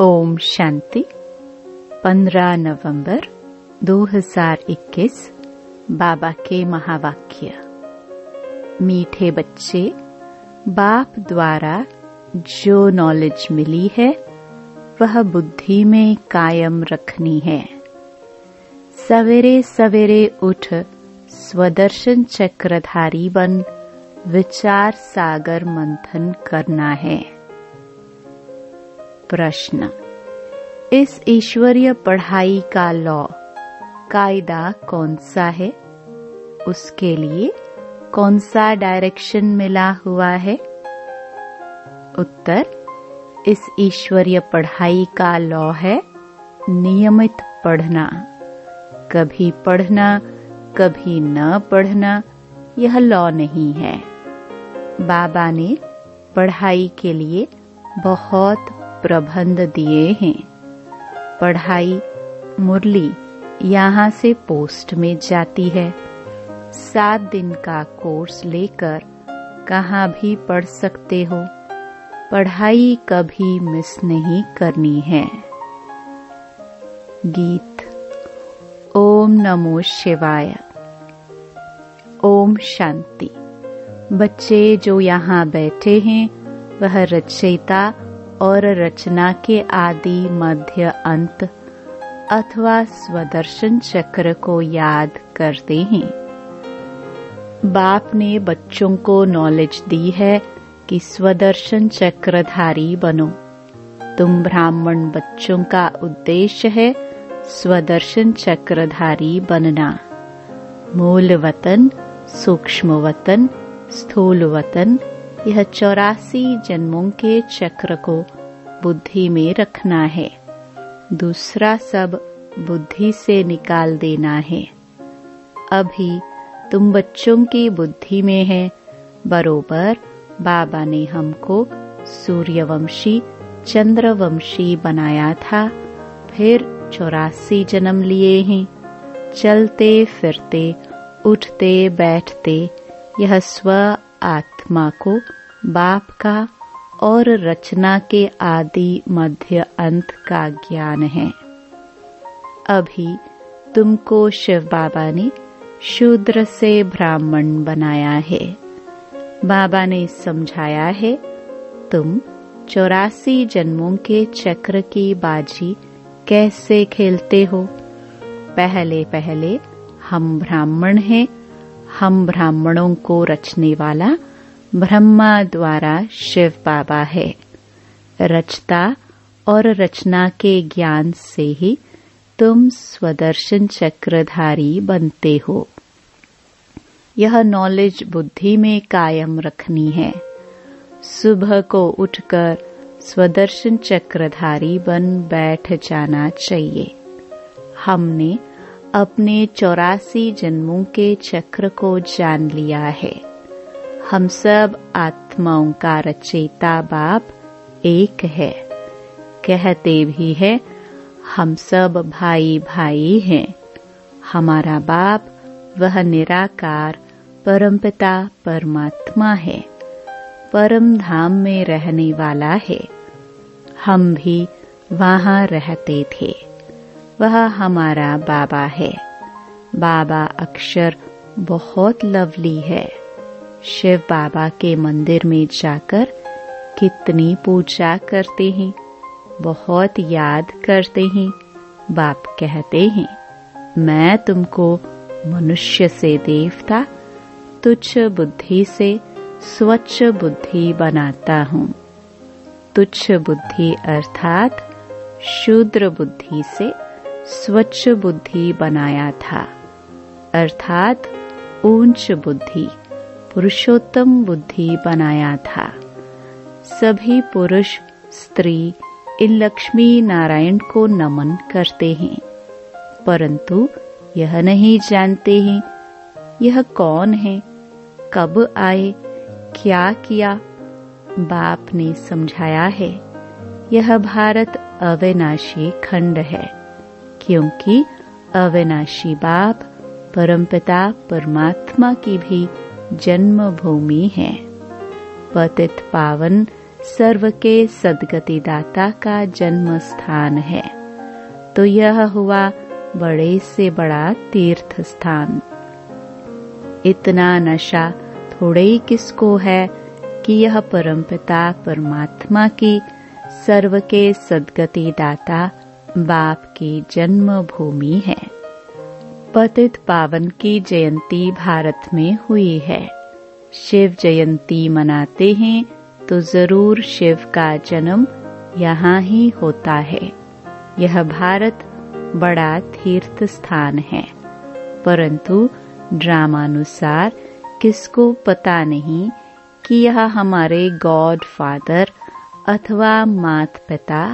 ओम शांति। 15 नवंबर 2021 बाबा के महावाक्य। मीठे बच्चे, बाप द्वारा जो नॉलेज मिली है वह बुद्धि में कायम रखनी है। सवेरे सवेरे उठ स्वदर्शन चक्रधारी बन विचार सागर मंथन करना है। प्रश्न, इस ईश्वरीय पढ़ाई का लॉ कायदा कौन सा है? उसके लिए कौन सा डायरेक्शन मिला हुआ है? उत्तर, इस ईश्वरीय पढ़ाई का लॉ है नियमित पढ़ना। कभी पढ़ना कभी न पढ़ना यह लॉ नहीं है। बाबा ने पढ़ाई के लिए बहुत प्रबंध दिए हैं। पढ़ाई मुरली यहाँ से पोस्ट में जाती है। 7 दिन का कोर्स लेकर कहाँ भी पढ़ सकते हो। पढ़ाई कभी मिस नहीं करनी है। गीत। ओम नमो शिवाय। ओम शांति। बच्चे जो यहाँ बैठे हैं वह रचयिता और रचना के आदि मध्य अंत अथवा स्वदर्शन चक्र को याद करते हैं। बाप ने बच्चों को नॉलेज दी है कि स्वदर्शन चक्रधारी बनो। तुम ब्राह्मण बच्चों का उद्देश्य है स्वदर्शन चक्रधारी बनना। मूल वतन, सूक्ष्म वतन, स्थूल वतन, यह 84 जन्मों के चक्र को बुद्धि में रखना है। दूसरा सब बुद्धि से निकाल देना है। अभी तुम बच्चों की बुद्धि में है। बरोबर बाबा ने हमको सूर्यवंशी, चंद्रवंशी बनाया था। फिर 84 जन्म लिए हैं। चलते फिरते, उठते बैठते यह स्व आत्मा को बाप का और रचना के आदि मध्य अंत का ज्ञान है। अभी तुमको शिव बाबा ने शूद्र से ब्राह्मण बनाया है। बाबा ने समझाया है तुम 84 जन्मों के चक्र की बाजी कैसे खेलते हो। पहले पहले हम ब्राह्मण हैं। हम ब्राह्मणों को रचने वाला ब्रह्मा द्वारा शिव बाबा है। रचता और रचना के ज्ञान से ही तुम स्वदर्शन चक्रधारी बनते हो। यह नॉलेज बुद्धि में कायम रखनी है। सुबह को उठकर स्वदर्शन चक्रधारी बन बैठ जाना चाहिए। हमने अपने 84 जन्मों के चक्र को जान लिया है। हम सब आत्माओं का रचयिता बाप एक है। कहते भी है हम सब भाई भाई हैं। हमारा बाप वह निराकार परमपिता परमात्मा है। परम धाम में रहने वाला है। हम भी वहाँ रहते थे। वह हमारा बाबा है। बाबा अक्षर बहुत लवली है। शिव बाबा के मंदिर में जाकर कितनी पूजा करते हैं, बहुत याद करते हैं। बाप कहते हैं मैं तुमको मनुष्य से देवता, तुच्छ बुद्धि से स्वच्छ बुद्धि बनाता हूँ। तुच्छ बुद्धि अर्थात शूद्र बुद्धि से स्वच्छ बुद्धि बनाया था, अर्थात ऊंच बुद्धि, पुरुषोत्तम बुद्धि बनाया था। सभी पुरुष स्त्री इन लक्ष्मी नारायण को नमन करते हैं, परंतु यह नहीं जानते हैं यह कौन है, कब आए, क्या किया। बाप ने समझाया है यह भारत अविनाशी खंड है, क्योंकि अविनाशी बाप परमपिता परमात्मा की भी जन्मभूमि है। पतित पावन सर्व के सद्गति दाता का जन्म स्थान है, तो यह हुआ बड़े से बड़ा तीर्थ स्थान। इतना नशा थोड़े ही किसको है कि यह परमपिता परमात्मा की सर्व के सद्गति दाता बाप की जन्म भूमि है। पतित पावन की जयंती भारत में हुई है। शिव जयंती मनाते हैं तो जरूर शिव का जन्म यहाँ ही होता है। यह भारत बड़ा तीर्थ स्थान है, परंतु ड्रामानुसार किसको पता नहीं कि यह हमारे गॉड फादर अथवा माता पिता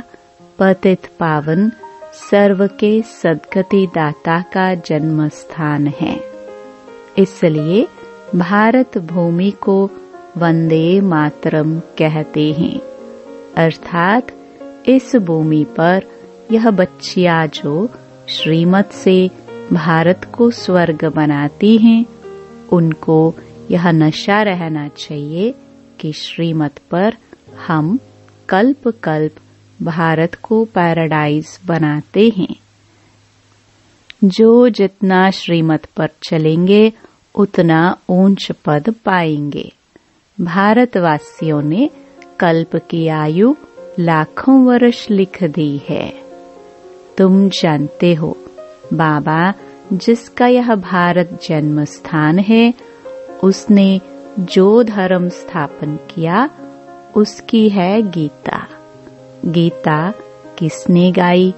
पतित पावन सर्व के सद्गति दाता का जन्म स्थान है। इसलिए भारत भूमि को वंदे मातरम कहते हैं, अर्थात इस भूमि पर यह बच्चियां जो श्रीमत से भारत को स्वर्ग बनाती हैं, उनको यह नशा रहना चाहिए कि श्रीमत पर हम कल्प कल्प भारत को पैराडाइज बनाते हैं। जो जितना श्रीमत पर चलेंगे उतना ऊंच पद पाएंगे। भारतवासियों ने कल्प की आयु लाखों वर्ष लिख दी है। तुम जानते हो, बाबा जिसका यह भारत जन्म स्थान है, उसने जो धर्म स्थापन किया उसकी है गीता। गीता किसने गाई,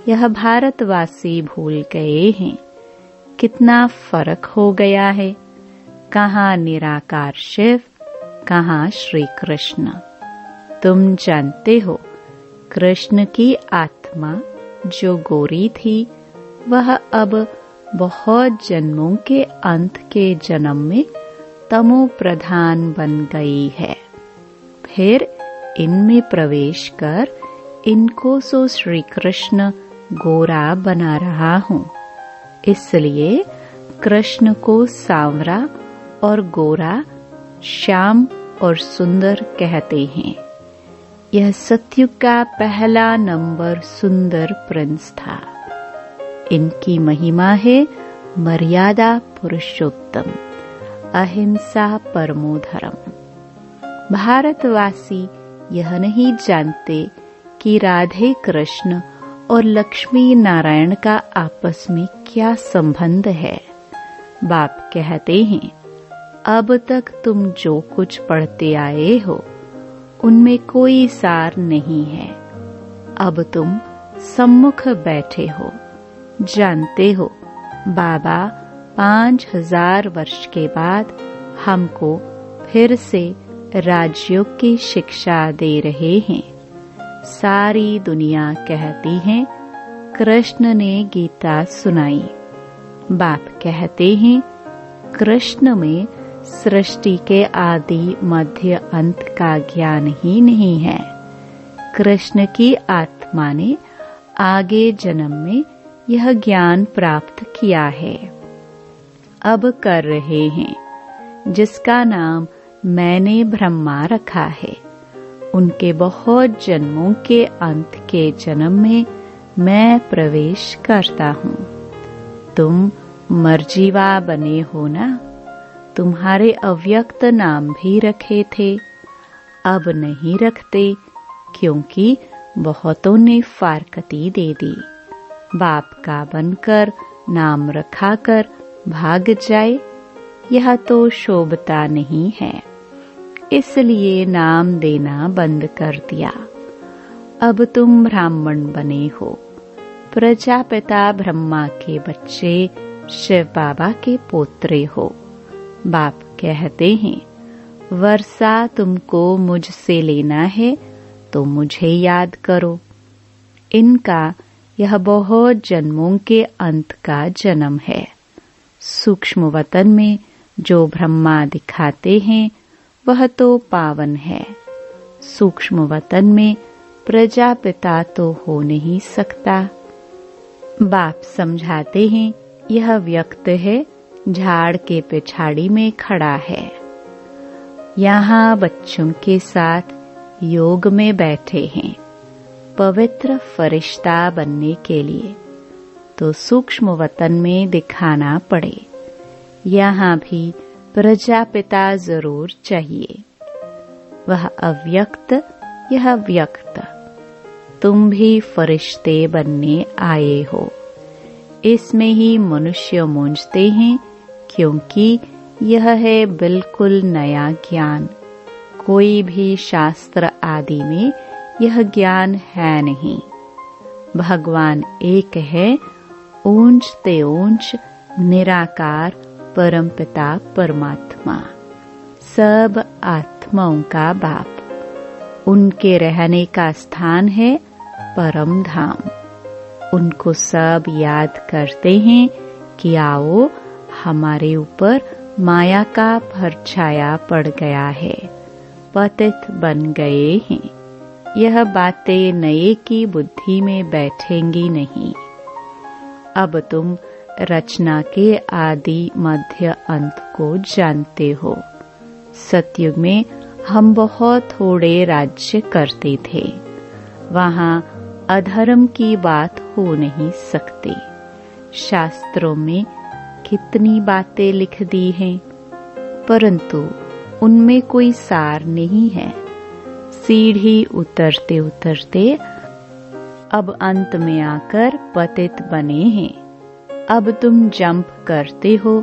यह भारतवासी भूल गए हैं। कितना फर्क हो गया है। कहाँ निराकार शिव, कहाँ श्री कृष्ण। तुम जानते हो, कृष्ण की आत्मा जो गोरी थी, वह अब बहुत जन्मों के अंत के जन्म में तमो प्रधान बन गई है। फिर इनमें प्रवेश कर इनको सो श्री कृष्ण गोरा बना रहा हूँ। इसलिए कृष्ण को सांवरा और गोरा, श्याम और सुंदर कहते हैं। यह सतयुग का पहला नंबर सुंदर प्रिंस था। इनकी महिमा है मर्यादा पुरुषोत्तम, अहिंसा परमो धर्म। भारतवासी यह नहीं जानते कि राधे कृष्ण और लक्ष्मी नारायण का आपस में क्या संबंध है। बाप कहते हैं, अब तक तुम जो कुछ पढ़ते आए हो उनमें कोई सार नहीं है। अब तुम सम्मुख बैठे हो, जानते हो बाबा 5000 वर्ष के बाद हमको फिर से राजयोग की शिक्षा दे रहे हैं। सारी दुनिया कहती है कृष्ण ने गीता सुनाई। बाप कहते हैं कृष्ण में सृष्टि के आदि मध्य अंत का ज्ञान ही नहीं है। कृष्ण की आत्मा ने आगे जन्म में यह ज्ञान प्राप्त किया है। अब कर रहे हैं, जिसका नाम मैंने ब्रह्मा रखा है। उनके बहुत जन्मों के अंत के जन्म में मैं प्रवेश करता हूँ। तुम मर्जीवा बने हो ना। तुम्हारे अव्यक्त नाम भी रखे थे, अब नहीं रखते क्योंकि बहुतों ने फारकती दे दी। बाप का बनकर नाम रखाकर भाग जाए, यह तो शोभता नहीं है। इसलिए नाम देना बंद कर दिया। अब तुम ब्राह्मण बने हो, प्रजापिता ब्रह्मा के बच्चे, शिव बाबा के पोत्रे हो। बाप कहते हैं, वर्षा तुमको मुझसे लेना है तो मुझे याद करो। इनका यह बहुत जन्मों के अंत का जन्म है। सूक्ष्म वतन में जो ब्रह्मा दिखाते हैं वह तो पावन है। सूक्ष्म वतन में प्रजापिता तो हो नहीं सकता। बाप समझाते हैं, यह व्यक्त है, झाड़ के पिछाड़ी में खड़ा है। यहाँ बच्चों के साथ योग में बैठे हैं पवित्र फरिश्ता बनने के लिए, तो सूक्ष्म वतन में दिखाना पड़े। यहाँ भी प्रजापिता जरूर चाहिए। वह अव्यक्त, यह व्यक्त। तुम भी फरिश्ते बनने आए हो। इसमें ही मनुष्य मूंझते हैं, क्योंकि यह है बिल्कुल नया ज्ञान। कोई भी शास्त्र आदि में यह ज्ञान है नहीं। भगवान एक है, ऊंच ते ऊंच निराकार परमपिता परमात्मा, सब आत्माओं का बाप। उनके रहने का स्थान है परम धाम। उनको सब याद करते हैं कि आओ, हमारे ऊपर माया का परछाया पड़ गया है, पतित बन गए हैं। यह बातें नए की बुद्धि में बैठेंगी नहीं। अब तुम रचना के आदि मध्य अंत को जानते हो। सतयुग में हम बहुत थोड़े राज्य करते थे। वहाँ अधर्म की बात हो नहीं सकती। शास्त्रों में कितनी बातें लिख दी हैं, परंतु उनमें कोई सार नहीं है। सीढ़ी उतरते उतरते अब अंत में आकर पतित बने हैं। अब तुम जंप करते हो,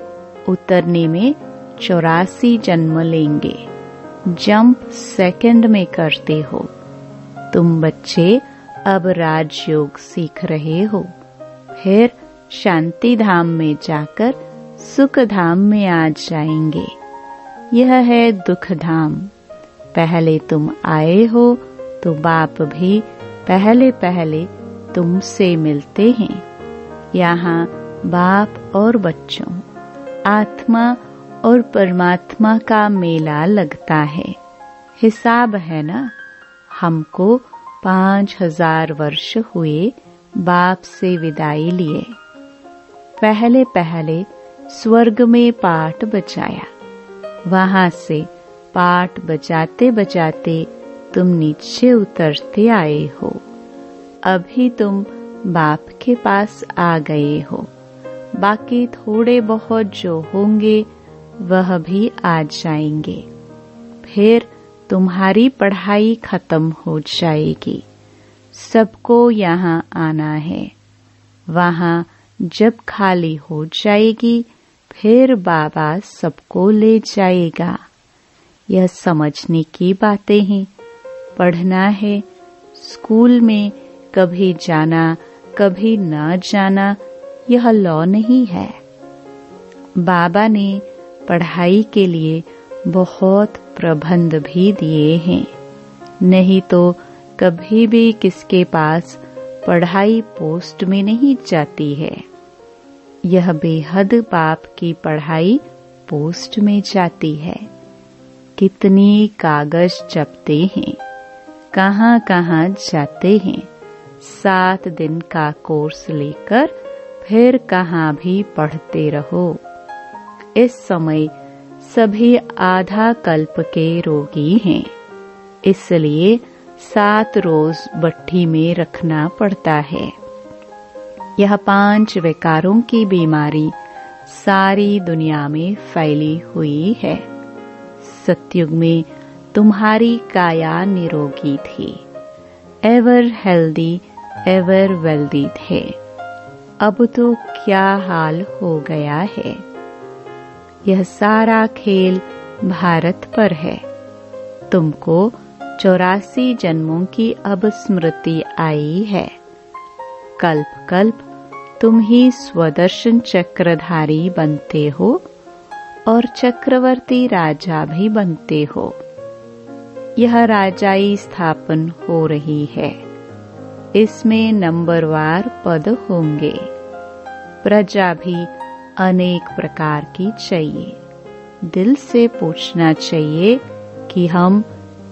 उतरने में 84 जन्म लेंगे। जंप सेकंड में करते हो। तुम बच्चे अब राजयोग सीख रहे हो, फिर शांति धाम में जाकर सुख धाम में आ जाएंगे। यह है दुख धाम। पहले तुम आए हो तो बाप भी पहले पहले तुमसे मिलते हैं। यहाँ बाप और बच्चों, आत्मा और परमात्मा का मेला लगता है। हिसाब है ना। हमको 5000 वर्ष हुए बाप से विदाई लिए। पहले पहले स्वर्ग में पाठ बजाया। वहां से पाठ बजाते बजाते तुम नीचे उतरते आए हो। अभी तुम बाप के पास आ गए हो। बाकी थोड़े बहुत जो होंगे वह भी आ जाएंगे। फिर तुम्हारी पढ़ाई खत्म हो जाएगी। सबको यहाँ आना है। वहाँ जब खाली हो जाएगी, फिर बाबा सबको ले जाएगा। यह समझने की बातें हैं। पढ़ना है। स्कूल में कभी जाना कभी न जाना यह लॉ नहीं है। बाबा ने पढ़ाई के लिए बहुत प्रबंध भी दिए हैं। नहीं तो कभी भी किसके पास पढ़ाई पोस्ट में नहीं जाती है। यह बेहद बाप की पढ़ाई पोस्ट में जाती है। कितनी कागज छपते हैं, कहाँ कहाँ जाते हैं। 7 दिन का कोर्स लेकर फिर कहाँ भी पढ़ते रहो। इस समय सभी आधा कल्प के रोगी हैं, इसलिए 7 रोज भट्ठी में रखना पड़ता है। यह 5 विकारों की बीमारी सारी दुनिया में फैली हुई है। सतयुग में तुम्हारी काया निरोगी थी, एवर हेल्दी एवर वेल्दी थे। अब तो क्या हाल हो गया है। यह सारा खेल भारत पर है। तुमको 84 जन्मों की अब स्मृति आई है। कल्प कल्प तुम ही स्वदर्शन चक्रधारी बनते हो और चक्रवर्ती राजा भी बनते हो। यह राजाई स्थापन हो रही है। इसमें नंबरवार पद होंगे। प्रजा भी अनेक प्रकार की चाहिए। दिल से पूछना चाहिए कि हम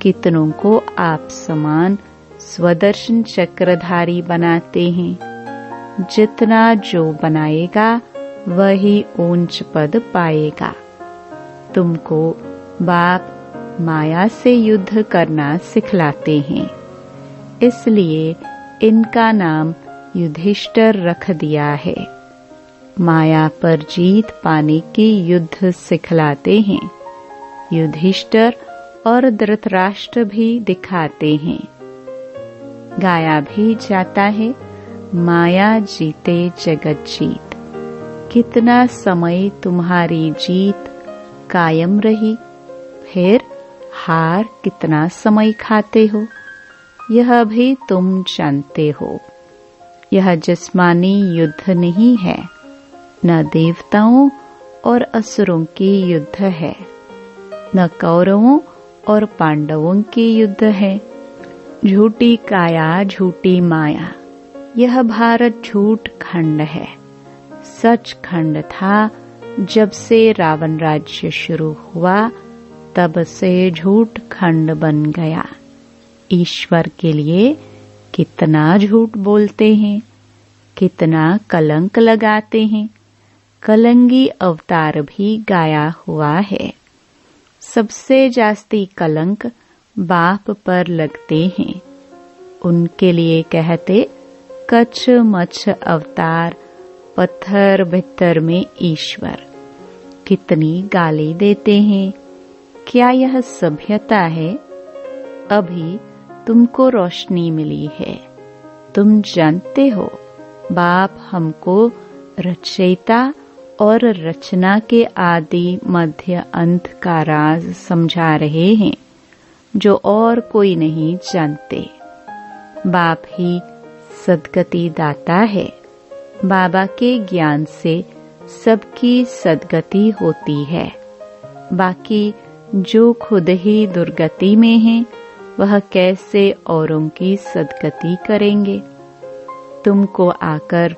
कितनों को आप समान स्वदर्शन चक्रधारी बनाते हैं। जितना जो बनाएगा वही ऊंच पद पाएगा। तुमको बाप माया से युद्ध करना सिखलाते हैं। इसलिए इनका नाम युधिष्ठिर रख दिया है। माया पर जीत पाने की युद्ध सिखलाते हैं। युधिष्ठिर और धृतराष्ट्र भी दिखाते हैं। गाया भी जाता है, माया जीते जगत जीत। कितना समय तुम्हारी जीत कायम रही, फिर हार कितना समय खाते हो, यह भी तुम जानते हो। यह जिस्मानी युद्ध नहीं है, न देवताओं और असुरों की युद्ध है, न कौरवों और पांडवों की युद्ध है। झूठी काया झूठी माया, यह भारत झूठ खंड है। सच खंड था जब से रावण राज्य शुरू हुआ, तब से झूठ खंड बन गया। ईश्वर के लिए कितना झूठ बोलते हैं, कितना कलंक लगाते हैं। कलंगी अवतार भी गाया हुआ है। सबसे जास्ती कलंक बाप पर लगते हैं। उनके लिए कहते कच्छ मच्छ अवतार, पत्थर भित्तर में ईश्वर। कितनी गाली देते हैं। क्या यह सभ्यता है? अभी तुमको रोशनी मिली है। तुम जानते हो बाप हमको रचयिता और रचना के आदि मध्य अंत का राज समझा रहे हैं, जो और कोई नहीं जानते। बाप ही सद्गति दाता है। बाबा के ज्ञान से सबकी सद्गति होती है। बाकी जो खुद ही दुर्गति में है, वह कैसे औरों की सद्गति करेंगे। तुमको आकर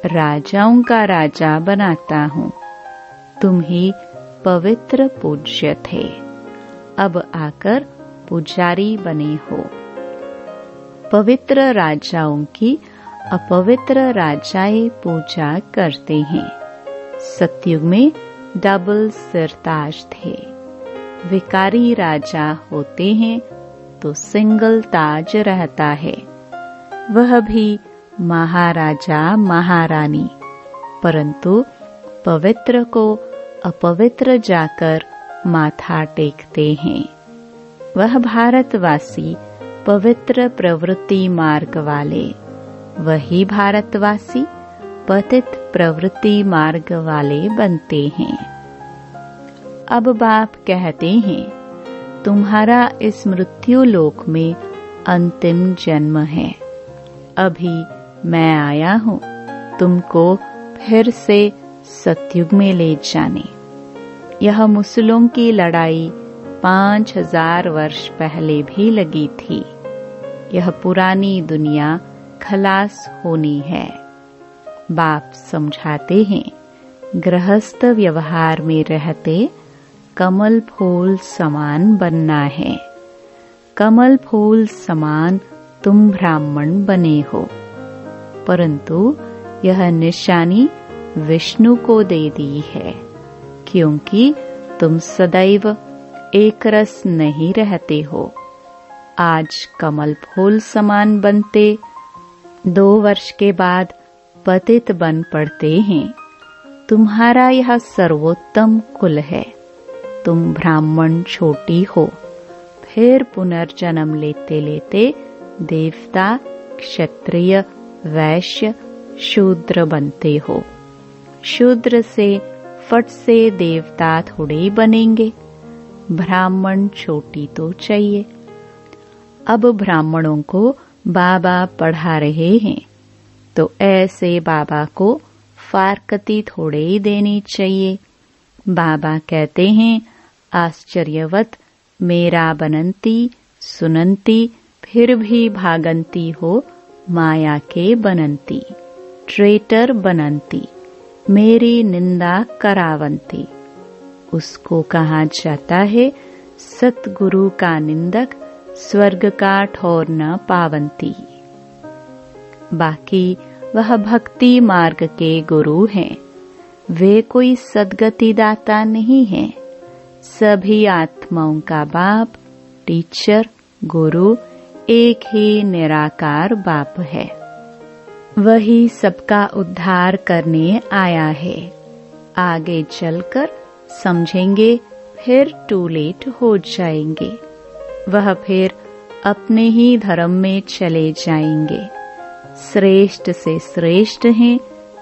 राजाओं का राजा बनाता हूँ। तुम ही पवित्र पूज्य थे, अब आकर पुजारी बने हो। पवित्र राजाओं की अपवित्र राजाएं पूजा करते हैं। सतयुग में डबल सिरताज थे। विकारी राजा होते हैं तो सिंगल ताज रहता है, वह भी महाराजा महारानी। परंतु पवित्र को अपवित्र जाकर माथा टेकते हैं। वह भारतवासी पवित्र प्रवृत्ति मार्ग वाले, वही भारतवासी पतित प्रवृत्ति मार्ग वाले बनते हैं। अब बाप कहते हैं, तुम्हारा इस मृत्यु लोक में अंतिम जन्म है। अभी मैं आया हूँ तुमको फिर से सतयुग में ले जाने। यह मुसलों की लड़ाई 5000 वर्ष पहले भी लगी थी। यह पुरानी दुनिया खलास होनी है। बाप समझाते हैं, गृहस्थ व्यवहार में रहते कमल फूल समान बनना है। कमल फूल समान तुम ब्राह्मण बने हो, परंतु यह निशानी विष्णु को दे दी है, क्योंकि तुम सदैव एक रस नहीं रहते हो। आज कमल फूल समान बनते 2 वर्ष के बाद पतित बन पड़ते हैं। तुम्हारा यह सर्वोत्तम कुल है। तुम ब्राह्मण छोटी हो, फिर पुनर्जन्म लेते लेते देवता, क्षत्रिय, वैश्य, शूद्र बनते हो। शूद्र से फट से देवता थोड़े बनेंगे। ब्राह्मण छोटी तो चाहिए। अब ब्राह्मणों को बाबा पढ़ा रहे हैं, तो ऐसे बाबा को फारकती थोड़े ही देनी चाहिए। बाबा कहते हैं, आश्चर्यवत मेरा बनंती सुनंती, फिर भी भागंती हो माया के बनंती। ट्रेटर बनंती, मेरी निंदा करावंती। उसको कहा जाता है, सतगुरु का निंदक स्वर्ग का ठौर न पावंती। बाकी वह भक्ति मार्ग के गुरु हैं। वे कोई सद्गति दाता नहीं हैं। सभी आत्माओं का बाप, टीचर, गुरु एक ही निराकार बाप है। वही सबका उद्धार करने आया है। आगे चलकर समझेंगे, फिर टू लेट हो जाएंगे। वह फिर अपने ही धर्म में चले जाएंगे। श्रेष्ठ से श्रेष्ठ हैं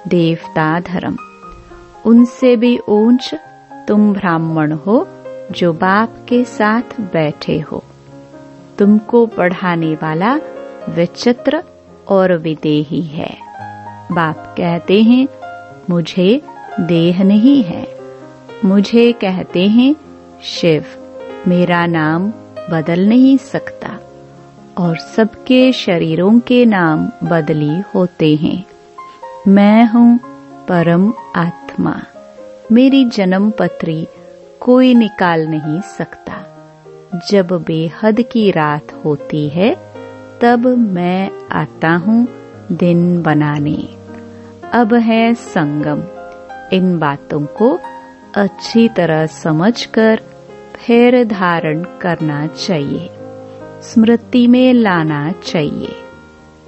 देवता धर्म। उनसे भी ऊंच तुम ब्राह्मण हो जो बाप के साथ बैठे हो। तुमको पढ़ाने वाला विचित्र और विदेही है। बाप कहते हैं मुझे देह नहीं है। मुझे कहते हैं शिव। मेरा नाम बदल नहीं सकता और सबके शरीरों के नाम बदली होते हैं। मैं हूँ परम आत्मा। मेरी जन्म पत्री कोई निकाल नहीं सकता। जब बेहद की रात होती है तब मैं आता हूँ दिन बनाने। अब है संगम। इन बातों को अच्छी तरह समझकर फिर धारण करना चाहिए, स्मृति में लाना चाहिए।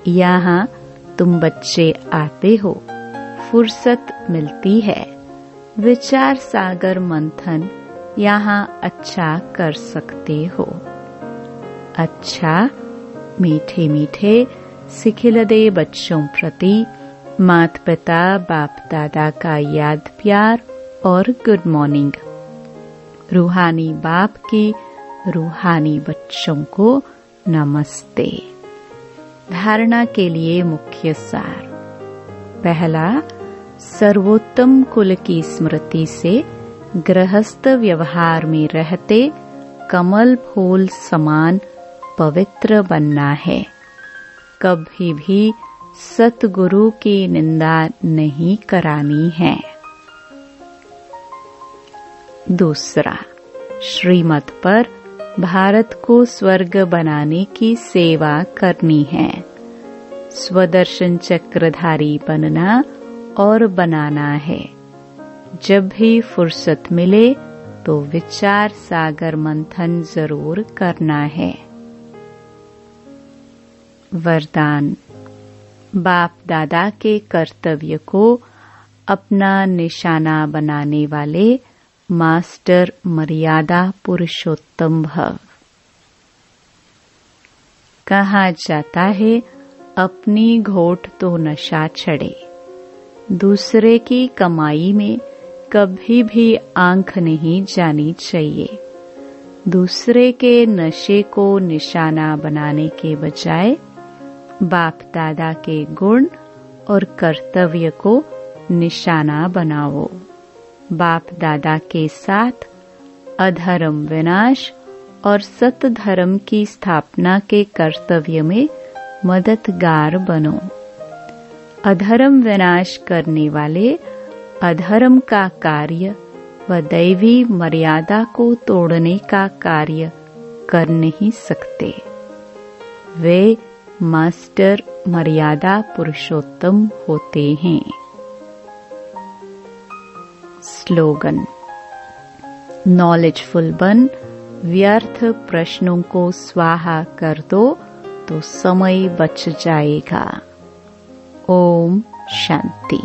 यहाँ तुम बच्चे आते हो, फुर्सत मिलती है। विचार सागर मंथन यहाँ अच्छा कर सकते हो। अच्छा मीठे मीठे सिखिलदे बच्चों प्रति माता पिता बाप दादा का याद प्यार और गुड मॉर्निंग। रूहानी बाप की रूहानी बच्चों को नमस्ते। धारणा के लिए मुख्य सार। पहला, सर्वोत्तम कुल की स्मृति से गृहस्थ व्यवहार में रहते कमल फूल समान पवित्र बनना है। कभी भी सतगुरु की निंदा नहीं करानी है। दूसरा, श्रीमत पर भारत को स्वर्ग बनाने की सेवा करनी है। स्वदर्शन चक्रधारी बनना और बनाना है। जब भी फुर्सत मिले तो विचार सागर मंथन जरूर करना है। वरदान। बाप दादा के कर्तव्य को अपना निशाना बनाने वाले मास्टर मर्यादा पुरुषोत्तम भव। कहा जाता है अपनी घोट तो नशा चढ़े। दूसरे की कमाई में कभी भी आंख नहीं जानी चाहिए। दूसरे के नशे को निशाना बनाने के बजाय बाप दादा के गुण और कर्तव्य को निशाना बनाओ। बाप दादा के साथ अधर्म विनाश और सत धर्म की स्थापना के कर्तव्य में मददगार बनो। अधर्म विनाश करने वाले अधर्म का कार्य व दैवी मर्यादा को तोड़ने का कार्य कर नहीं सकते। वे मास्टर मर्यादा पुरुषोत्तम होते हैं। स्लोगन। नॉलेजफुल बन, व्यर्थ प्रश्नों को स्वाहा कर दो तो समय बच जाएगा। ओम शांति।